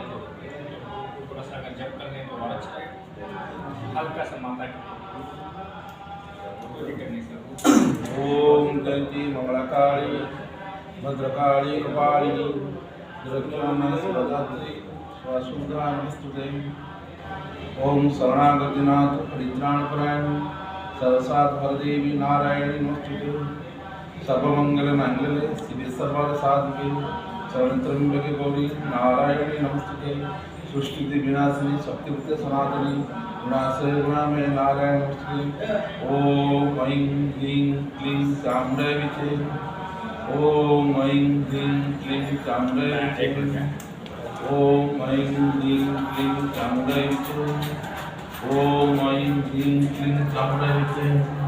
थोड़ा सा अगर जप कर लें तो और अच्छा है। हल्का सा माता ओम जयंती मंगलाकाली भद्रकाली कपालिनी दुर्गामासुरधात्री स्वासुधा नमस्तुते। ओम शरणागतिनाथ परित्राणपरायण सरसात हरदेवी नारायणी नमस्तुते। सर्वमंगल मंगले शिवे सर्वार्थ साधके शरणत्र्यंबके गौरी नारायणी नमस्तुते। सृष्टि विनाशिनी शक्तिवृत्ते सनातनी गुणाश्रय गुणामय नारायण नमस्ते। ओम ऐं ह्रीं क्लीं चामुण्डाय विचे। ओम ऐं ह्रीं क्लीं चामुण्डाय विचे। ओम ऐं ह्रीं क्लीं चामुण्डाय विचे। ओम ऐं ह्रीं क्लीं चामुण्डाय विचे।